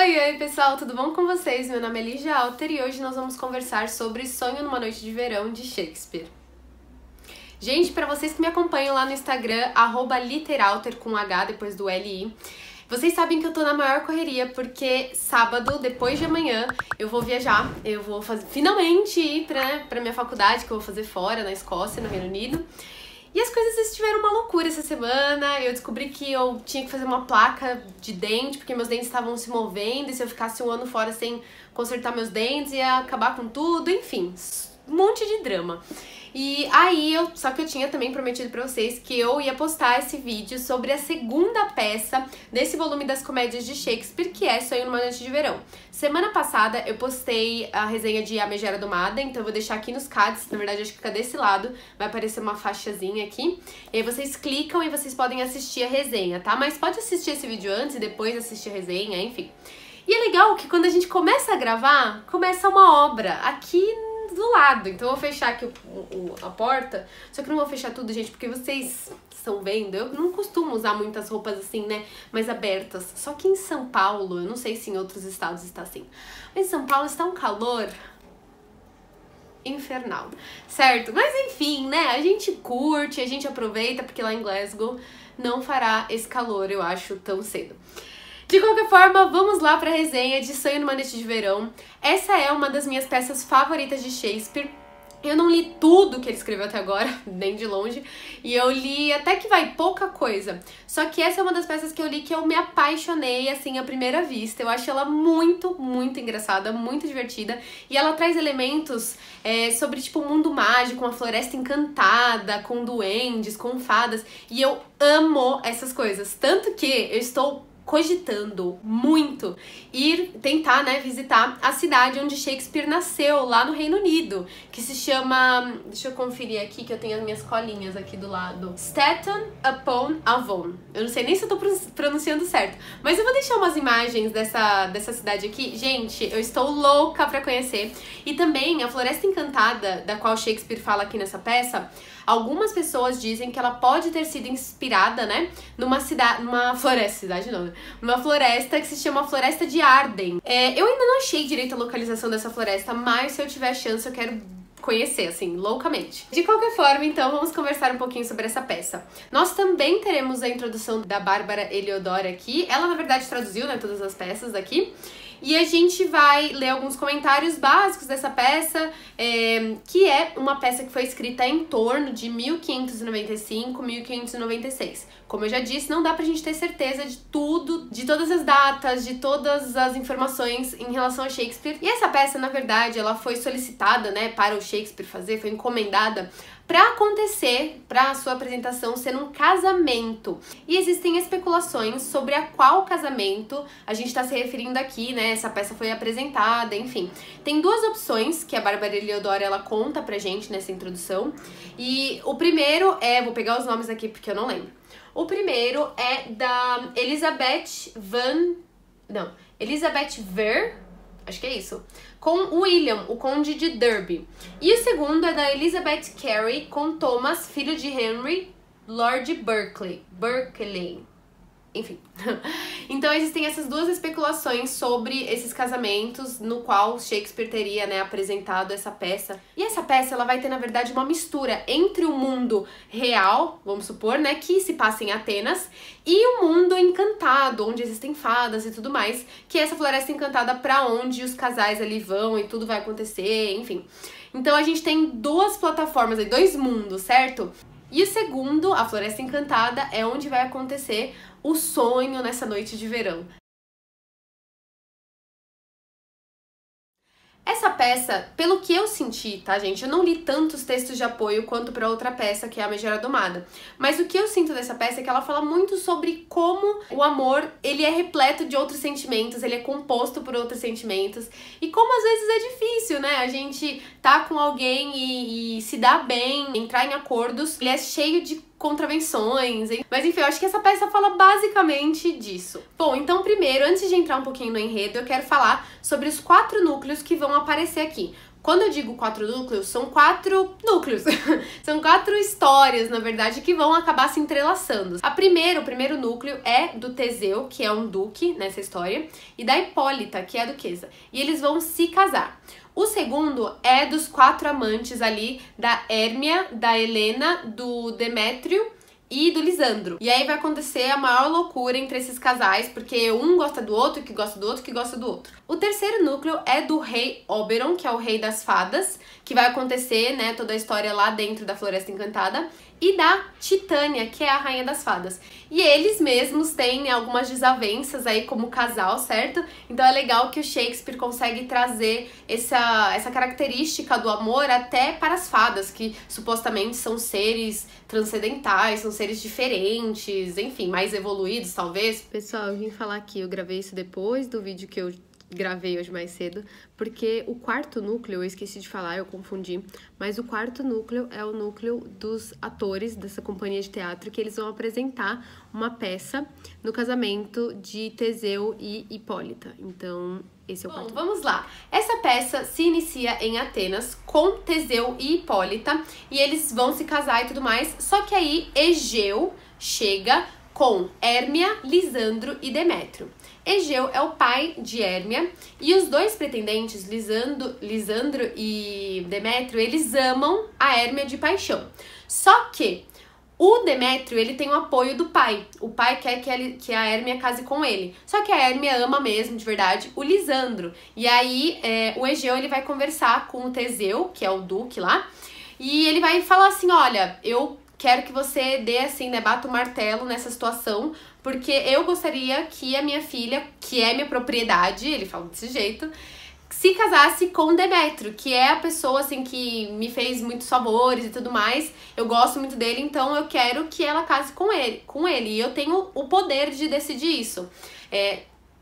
Oi, pessoal, tudo bom com vocês? Meu nome é Lígia Alter e hoje nós vamos conversar sobre Sonho numa Noite de Verão, de Shakespeare. Gente, para vocês que me acompanham lá no Instagram, @literalter com H depois do LI, vocês sabem que eu tô na maior correria porque sábado, depois de amanhã, eu vou viajar. Eu vou finalmente ir pra minha faculdade, que eu vou fazer fora, na Escócia, no Reino Unido. E as coisas estiveram uma loucura essa semana. Eu descobri que eu tinha que fazer uma placa de dente, porque meus dentes estavam se movendo, e se eu ficasse um ano fora sem consertar meus dentes, ia acabar com tudo, enfim, um monte de drama. E aí, só que eu tinha também prometido pra vocês que eu ia postar esse vídeo sobre a segunda peça desse volume das comédias de Shakespeare, que é Sonho numa Noite de Verão. Semana passada eu postei a resenha de A Megera Domada, então eu vou deixar aqui nos cards, na verdade acho que fica desse lado, vai aparecer uma faixazinha aqui, e aí vocês clicam e vocês podem assistir a resenha, tá? Mas pode assistir esse vídeo antes e depois assistir a resenha, enfim. E é legal que quando a gente começa a gravar, começa uma obra aqui do lado. Então eu vou fechar aqui a porta, só que não vou fechar tudo, gente, porque vocês estão vendo, eu não costumo usar muitas roupas assim, né, mais abertas. Só que em São Paulo, eu não sei se em outros estados está assim, mas em São Paulo está um calor infernal, certo? Mas enfim, né, a gente curte, a gente aproveita, porque lá em Glasgow não fará esse calor, eu acho, tão cedo. De qualquer forma, vamos lá para a resenha de Sonho numa Noite de Verão. Essa é uma das minhas peças favoritas de Shakespeare. Eu não li tudo que ele escreveu até agora, nem de longe, e eu li até que vai pouca coisa. Só que essa é uma das peças que eu li que eu me apaixonei, assim, à primeira vista. Eu acho ela muito, muito engraçada, muito divertida, e ela traz elementos sobre, tipo, o mundo mágico, uma floresta encantada, com duendes, com fadas, e eu amo essas coisas. Tanto que eu estou cogitando muito tentar, né, visitar a cidade onde Shakespeare nasceu, lá no Reino Unido, que se chama, deixa eu conferir aqui que eu tenho as minhas colinhas aqui do lado, Stetton-upon-Avon. Eu não sei nem se eu tô pronunciando certo, mas eu vou deixar umas imagens dessa cidade aqui. Gente, eu estou louca pra conhecer. E também a Floresta Encantada, da qual Shakespeare fala aqui nessa peça, algumas pessoas dizem que ela pode ter sido inspirada, né, numa floresta que se chama Floresta de Arden. Eu ainda não achei direito a localização dessa floresta, mas se eu tiver chance eu quero conhecer, assim, loucamente. De qualquer forma, então, vamos conversar um pouquinho sobre essa peça. Nós também teremos a introdução da Bárbara Heliodora aqui. Ela, na verdade, traduziu, né, todas as peças aqui. E a gente vai ler alguns comentários básicos dessa peça, que é uma peça que foi escrita em torno de 1595, 1596. Como eu já disse, não dá pra gente ter certeza de tudo, de todas as datas, de todas as informações em relação a Shakespeare. E essa peça, na verdade, ela foi solicitada, né, para o Shakespeare fazer, foi encomendada para acontecer, para a sua apresentação ser um casamento. E existem especulações sobre a qual casamento a gente está se referindo aqui, né? Essa peça foi apresentada, enfim. Tem duas opções que a Bárbara Heliodora ela conta pra gente nessa introdução. E o primeiro vou pegar os nomes aqui porque eu não lembro. O primeiro é da Elizabeth Vere, acho que é isso, com William, o conde de Derby. E o segundo é da Elizabeth Cary com Thomas, filho de Henry, Lord Berkeley. Enfim. Então existem essas duas especulações sobre esses casamentos no qual Shakespeare teria, né, apresentado essa peça. E essa peça, ela vai ter, na verdade, uma mistura entre o mundo real, vamos supor, né, que se passa em Atenas, e o mundo encantado, onde existem fadas e tudo mais, que é essa floresta encantada pra onde os casais ali vão e tudo vai acontecer, enfim. Então a gente tem duas plataformas aí, dois mundos, certo? E o segundo, a Floresta Encantada, é onde vai acontecer o sonho nessa noite de verão. Essa peça, pelo que eu senti, tá, gente? Eu não li tantos textos de apoio quanto pra outra peça, que é A Megera Domada. Mas o que eu sinto dessa peça é que ela fala muito sobre como o amor, ele é repleto de outros sentimentos, ele é composto por outros sentimentos. E como às vezes é difícil, né? A gente tá com alguém e se dar bem, entrar em acordos. Ele é cheio de contravenções, mas enfim, eu acho que essa peça fala basicamente disso. Bom, então primeiro, antes de entrar um pouquinho no enredo, eu quero falar sobre os 4 núcleos que vão aparecer aqui. Quando eu digo 4 núcleos, são 4 núcleos. São 4 histórias, na verdade, que vão acabar se entrelaçando. O primeiro núcleo é do Teseu, que é um duque nessa história, e da Hipólita, que é a duquesa. E eles vão se casar. O segundo é dos 4 amantes ali, da Hérmia, da Helena, do Demétrio e do Lisandro. E aí vai acontecer a maior loucura entre esses casais, porque um gosta do outro, que gosta do outro, que gosta do outro. O terceiro núcleo é do rei Oberon, que é o rei das fadas, que vai acontecer, né, toda a história lá dentro da Floresta Encantada, e da Titânia, que é a rainha das fadas. E eles mesmos têm, né, algumas desavenças aí como casal, certo? Então é legal que o Shakespeare consegue trazer essa característica do amor até para as fadas, que supostamente são seres transcendentais, são seres diferentes, enfim, mais evoluídos talvez. Pessoal, eu vim falar aqui, eu gravei isso depois do vídeo que eu gravei hoje mais cedo, porque o quarto núcleo, eu esqueci de falar, eu confundi, mas o quarto núcleo é o núcleo dos atores dessa companhia de teatro, que eles vão apresentar uma peça no casamento de Teseu e Hipólita. Então, esse é o quarto núcleo. Vamos lá. Essa peça se inicia em Atenas com Teseu e Hipólita, e eles vão se casar e tudo mais, só que aí Egeu chega com Hérmia, Lisandro e Demétrio. Egeu é o pai de Hérmia e os dois pretendentes, Lisandro e Demétrio, eles amam a Hérmia de paixão. Só que o Demétrio, ele tem o apoio do pai. O pai quer que a Hérmia case com ele. Só que a Hérmia ama mesmo, de verdade, o Lisandro. E aí o Egeu, ele vai conversar com o Teseu, que é o duque lá, e ele vai falar assim, olha, eu quero que você dê assim, né, bata o martelo nessa situação, porque eu gostaria que a minha filha, que é minha propriedade, ele fala desse jeito, se casasse com Demétrio, que é a pessoa, assim, que me fez muitos favores e tudo mais. Eu gosto muito dele, então eu quero que ela case com ele. E eu tenho o poder de decidir isso.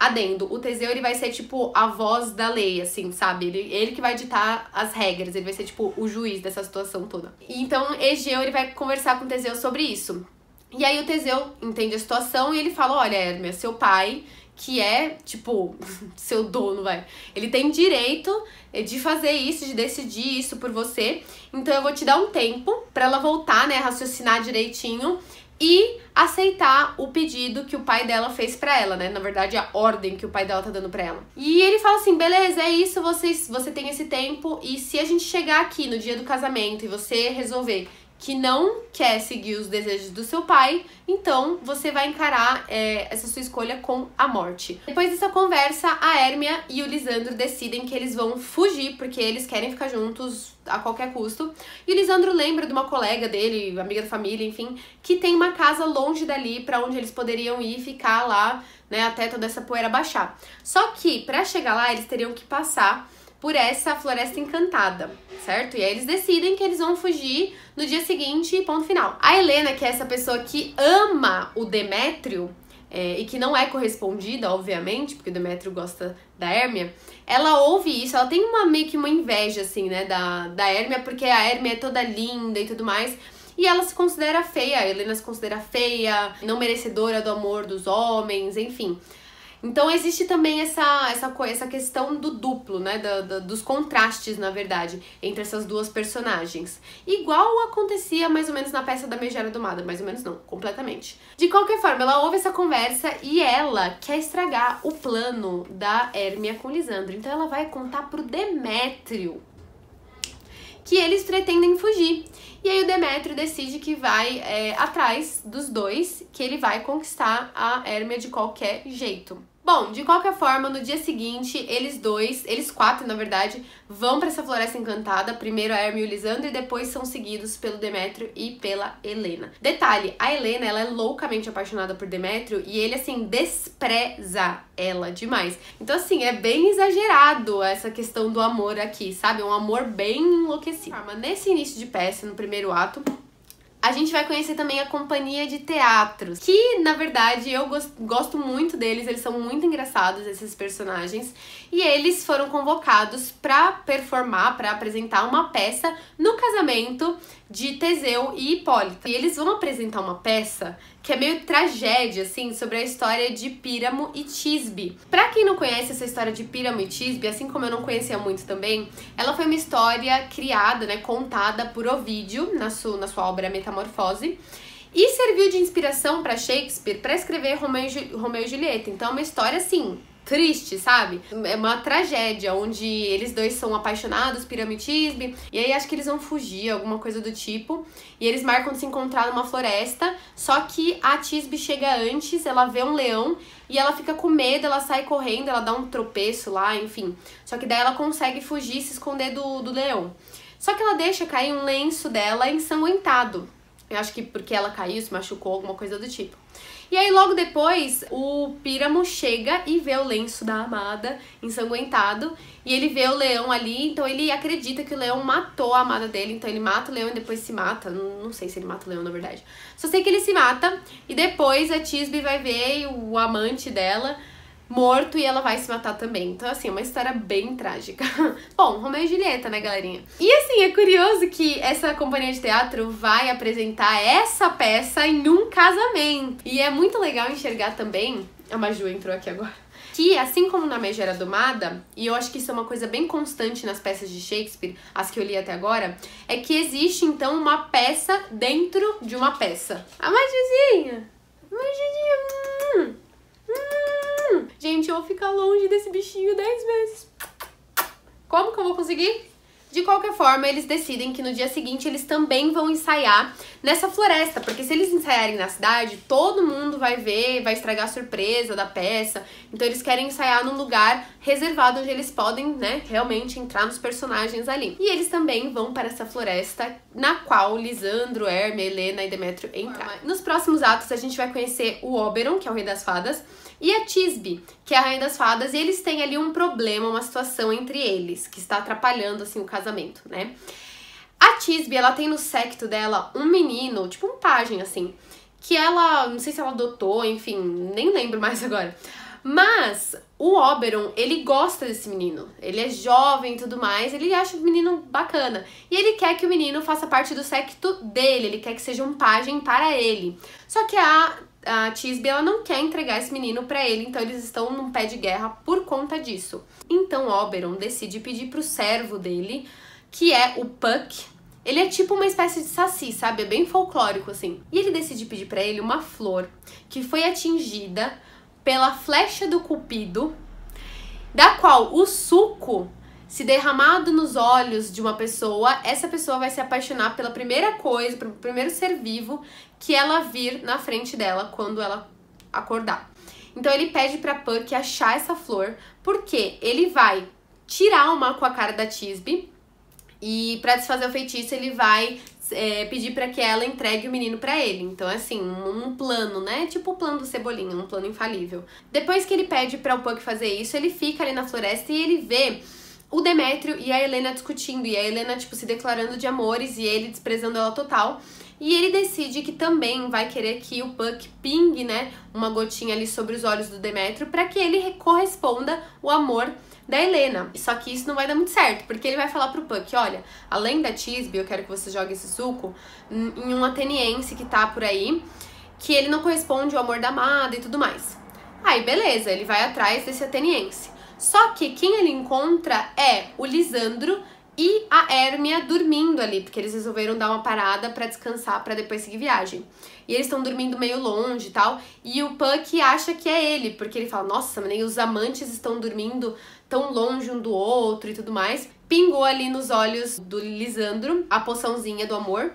Adendo, o Teseu, ele vai ser, tipo, a voz da lei, assim, sabe? Ele que vai ditar as regras, ele vai ser, tipo, o juiz dessa situação toda. Então, Egeu, ele vai conversar com o Teseu sobre isso. E aí o Teseu entende a situação e ele fala, olha, Hérmia, seu pai, que é, tipo, seu dono, ele tem direito de fazer isso, de decidir isso por você. Então eu vou te dar um tempo pra ela voltar, né, raciocinar direitinho e aceitar o pedido que o pai dela fez pra ela, né? Na verdade, a ordem que o pai dela tá dando pra ela. E ele fala assim, beleza, é isso, você tem esse tempo, e se a gente chegar aqui no dia do casamento e você resolver que não quer seguir os desejos do seu pai, então você vai encarar essa sua escolha com a morte. Depois dessa conversa, a Hérmia e o Lisandro decidem que eles vão fugir, porque eles querem ficar juntos a qualquer custo. E o Lisandro lembra de uma colega dele, amiga da família, enfim, que tem uma casa longe dali pra onde eles poderiam ir e ficar lá, né, até toda essa poeira baixar. Só que, pra chegar lá, eles teriam que passar por essa Floresta Encantada, certo? E aí eles decidem que eles vão fugir no dia seguinte, ponto final. A Helena, que é essa pessoa que ama o Demétrio, e que não é correspondida, obviamente, porque o Demétrio gosta da Hérmia, ela ouve isso, ela tem meio que uma inveja, assim, né, da Hérmia, porque a Hérmia é toda linda e tudo mais, e ela se considera feia, a Helena se considera feia, não merecedora do amor dos homens, enfim. Então existe também essa questão do duplo, né, dos contrastes, na verdade, entre essas duas personagens. Igual acontecia mais ou menos na peça da Megera Domada, mais ou menos não, completamente. De qualquer forma, ela ouve essa conversa e ela quer estragar o plano da Hérmia com Lisandro. Então ela vai contar pro Demétrio que eles pretendem fugir. E aí o Demétrio decide que vai atrás dos dois, que ele vai conquistar a Hérmia de qualquer jeito. Bom, de qualquer forma, no dia seguinte, eles quatro, na verdade, vão pra essa Floresta Encantada. Primeiro a Hérmia e o Lisandro, e depois são seguidos pelo Demétrio e pela Helena. Detalhe, a Helena, ela é loucamente apaixonada por Demétrio e ele, assim, despreza ela demais. Então, assim, é bem exagerado essa questão do amor aqui, sabe? Um amor bem enlouquecido. Mas nesse início de peça, no primeiro ato, a gente vai conhecer também a companhia de teatros, que, na verdade, eu gosto muito deles, eles são muito engraçados, esses personagens, e eles foram convocados pra performar, pra apresentar uma peça no casamento de Teseu e Hipólita. E eles vão apresentar uma peça que é meio tragédia, assim, sobre a história de Píramo e Tisbe. Pra quem não conhece essa história de Píramo e Tisbe, assim como eu não conhecia muito também, ela foi uma história criada, né, contada por Ovídio na sua obra Metamorfose, e serviu de inspiração para Shakespeare para escrever Romeu e Julieta. Então é uma história, assim, triste, sabe? É uma tragédia, onde eles dois são apaixonados, Píramo e Tisbe, e aí acho que eles vão fugir, alguma coisa do tipo, e eles marcam de se encontrar numa floresta, só que a Tisbe chega antes, ela vê um leão, e ela fica com medo, ela sai correndo, ela dá um tropeço lá, enfim. Só que daí ela consegue fugir e se esconder do leão. Só que ela deixa cair um lenço dela ensanguentado. Eu acho que porque ela caiu, se machucou, alguma coisa do tipo. E aí, logo depois, o Píramo chega e vê o lenço da amada ensanguentado. E ele vê o leão ali, então ele acredita que o leão matou a amada dele. Então ele mata o leão e depois se mata. Não sei se ele mata o leão, na verdade. Só sei que ele se mata e depois a Tisbe vai ver o amante dela morto e ela vai se matar também. Então, assim, é uma história bem trágica. Bom, Romeu e Julieta, né, galerinha? E, assim, é curioso que essa companhia de teatro vai apresentar essa peça em um casamento. E é muito legal enxergar também... A Maju entrou aqui agora. Que, assim como na Megera Domada, e eu acho que isso é uma coisa bem constante nas peças de Shakespeare, as que eu li até agora, é que existe, então, uma peça dentro de uma peça. A Majuzinha! Majuzinha! Gente, eu vou ficar longe desse bichinho 10 vezes. Como que eu vou conseguir? De qualquer forma, eles decidem que no dia seguinte eles também vão ensaiar nessa floresta, porque se eles ensaiarem na cidade, todo mundo vai ver, vai estragar a surpresa da peça. Então eles querem ensaiar num lugar reservado onde eles podem, né, realmente entrar nos personagens ali. E eles também vão para essa floresta na qual Lisandro, Hermia, Helena e Demétrio entraram. Nos próximos atos a gente vai conhecer o Oberon, que é o rei das fadas, e a Tisbe, que é a rainha das fadas, e eles têm ali um problema, uma situação entre eles, que está atrapalhando, assim, o casamento, né? A Tisbe, ela tem no séquito dela um menino, tipo um pajem, assim, que ela, não sei se ela adotou, enfim, nem lembro mais agora. Mas o Oberon, ele gosta desse menino, ele é jovem e tudo mais, ele acha o menino bacana. E ele quer que o menino faça parte do séquito dele, ele quer que seja um pajem para ele. Só que a Tisbe, ela não quer entregar esse menino pra ele, então eles estão num pé de guerra por conta disso. Então Oberon decide pedir pro servo dele, que é o Puck. Ele é tipo uma espécie de saci, sabe? É bem folclórico, assim. E ele decide pedir pra ele uma flor que foi atingida pela flecha do Cupido, da qual o suco, se derramado nos olhos de uma pessoa, essa pessoa vai se apaixonar pela primeira coisa, pelo primeiro ser vivo que ela vir na frente dela quando ela acordar. Então ele pede pra Puck achar essa flor, porque ele vai tirar uma com a cara da Tisbe e pra desfazer o feitiço ele vai pedir pra que ela entregue o menino pra ele. Então, assim, um plano, né? Tipo o plano do Cebolinha, um plano infalível. Depois que ele pede pra o Puck fazer isso, ele fica ali na floresta e ele vê o Demétrio e a Helena discutindo, e a Helena, tipo, se declarando de amores e ele desprezando ela total. E ele decide que também vai querer que o Puck pingue, né, uma gotinha ali sobre os olhos do Demétrio pra que ele corresponda o amor da Helena. Só que isso não vai dar muito certo, porque ele vai falar pro Puck, olha, além da Tisbe, eu quero que você jogue esse suco em um ateniense que tá por aí, que ele não corresponde ao amor da amada e tudo mais. Aí, beleza, ele vai atrás desse ateniense. Só que quem ele encontra é o Lisandro e a Hermia dormindo ali, porque eles resolveram dar uma parada pra descansar, pra depois seguir viagem. E eles estão dormindo meio longe e tal, e o Puck acha que é ele, porque ele fala, nossa, nem os amantes estão dormindo tão longe um do outro e tudo mais. Pingou ali nos olhos do Lisandro a poçãozinha do amor.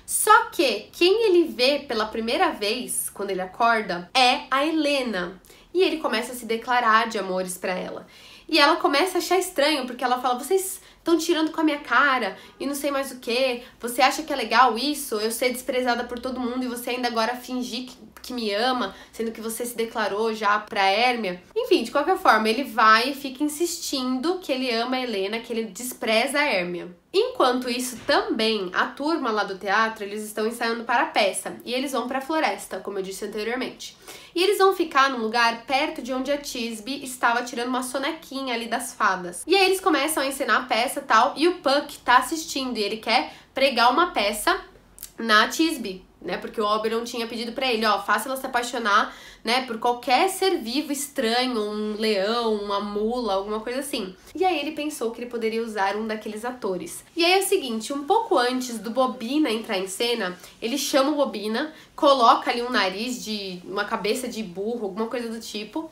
Só que quem ele vê pela primeira vez, quando ele acorda, é a Helena. E ele começa a se declarar de amores pra ela. E ela começa a achar estranho, porque ela fala, vocês estão tirando com a minha cara e não sei mais o que. Você acha que é legal isso? Eu ser desprezada por todo mundo e você ainda agora fingir que me ama, sendo que você se declarou já pra Hermia. Enfim, de qualquer forma, ele vai e fica insistindo que ele ama a Helena, que ele despreza a Hermia. Enquanto isso, também, a turma lá do teatro, eles estão ensaiando para a peça. E eles vão para a floresta, como eu disse anteriormente. E eles vão ficar num lugar perto de onde a Tisbe estava tirando uma sonequinha ali das fadas. E aí eles começam a encenar a peça e tal, e o Puck tá assistindo, e ele quer pregar uma peça na Tisbe. né? Porque o Oberon tinha pedido pra ele, ó, faça ela se apaixonar, né, por qualquer ser vivo estranho, um leão, uma mula, alguma coisa assim. E aí ele pensou que ele poderia usar um daqueles atores. E aí é o seguinte, um pouco antes do Bobina entrar em cena, ele chama o Bobina, coloca ali um nariz de uma cabeça de burro, alguma coisa do tipo.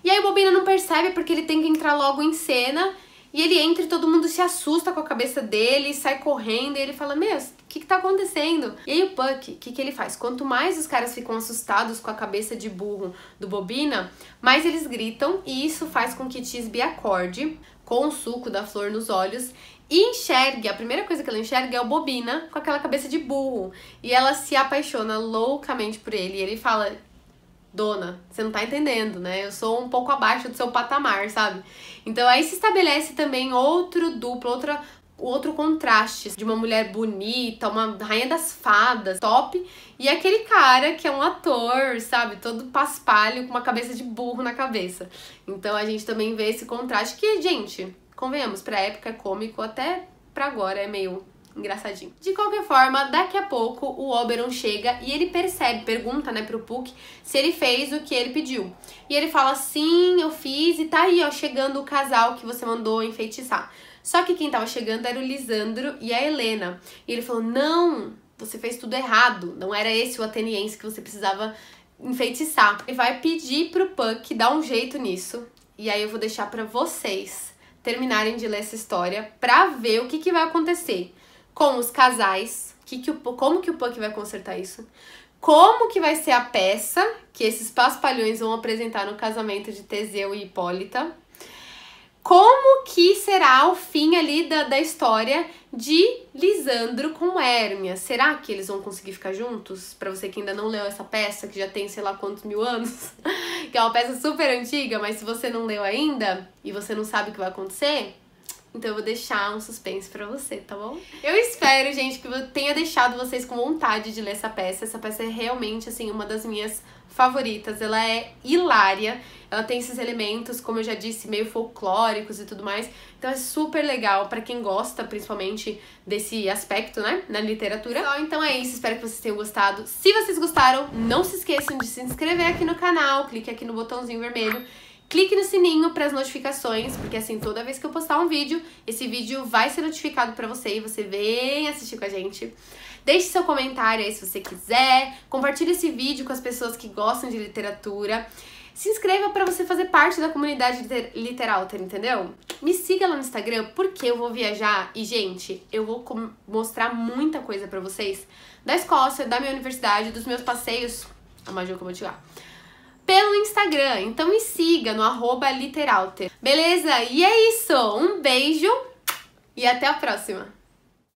E aí o Bobina não percebe porque ele tem que entrar logo em cena. E ele entra e todo mundo se assusta com a cabeça dele, sai correndo e ele fala, meu, o que tá acontecendo? E aí o Puck, o que ele faz? Quanto mais os caras ficam assustados com a cabeça de burro do Bobina, mais eles gritam e isso faz com que Thisbe acorde com o suco da flor nos olhos e enxergue, a primeira coisa que ela enxerga é o Bobina com aquela cabeça de burro. E ela se apaixona loucamente por ele e ele fala... Dona, você não tá entendendo, né? Eu sou um pouco abaixo do seu patamar, sabe? Então aí se estabelece também outro duplo, outro contraste de uma mulher bonita, uma rainha das fadas, top, e aquele cara que é um ator, sabe? Todo paspalho com uma cabeça de burro na cabeça. Então a gente também vê esse contraste que, gente, convenhamos, pra época é cômico, até pra agora é meio... engraçadinho. De qualquer forma, daqui a pouco o Oberon chega e ele pergunta, né, pro Puck se ele fez o que ele pediu. E ele fala, sim, eu fiz e tá aí, ó, chegando o casal que você mandou enfeitiçar. Só que quem tava chegando era o Lisandro e a Helena. E ele falou, não, você fez tudo errado, não era esse o ateniense que você precisava enfeitiçar. Ele vai pedir pro Puck dar um jeito nisso. E aí eu vou deixar pra vocês terminarem de ler essa história pra ver o que vai acontecer com os casais, como que o Puck vai consertar isso, como que vai ser a peça que esses paspalhões vão apresentar no casamento de Teseu e Hipólita, como que será o fim ali da história de Lisandro com Hérmia. Será que eles vão conseguir ficar juntos? Pra você que ainda não leu essa peça, que já tem sei lá quantos mil anos, que é uma peça super antiga, mas se você não leu ainda e você não sabe o que vai acontecer... Então eu vou deixar um suspense pra você, tá bom? Eu espero, gente, que eu tenha deixado vocês com vontade de ler essa peça. Essa peça é realmente, assim, uma das minhas favoritas. Ela é hilária. Ela tem esses elementos, como eu já disse, meio folclóricos e tudo mais. Então é super legal pra quem gosta, principalmente, desse aspecto, né, na literatura. Então é isso, espero que vocês tenham gostado. Se vocês gostaram, não se esqueçam de se inscrever aqui no canal. Clique aqui no botãozinho vermelho. Clique no sininho para as notificações, porque assim, toda vez que eu postar um vídeo, esse vídeo vai ser notificado para você e você vem assistir com a gente. Deixe seu comentário aí se você quiser, compartilhe esse vídeo com as pessoas que gostam de literatura. Se inscreva para você fazer parte da comunidade Literalter, entendeu? Me siga lá no Instagram, porque eu vou viajar e, gente, eu vou mostrar muita coisa para vocês da Escócia, da minha universidade, dos meus passeios, a Maju acabou de chegar, pelo Instagram, então me siga no @literalter, beleza? E é isso, um beijo e até a próxima!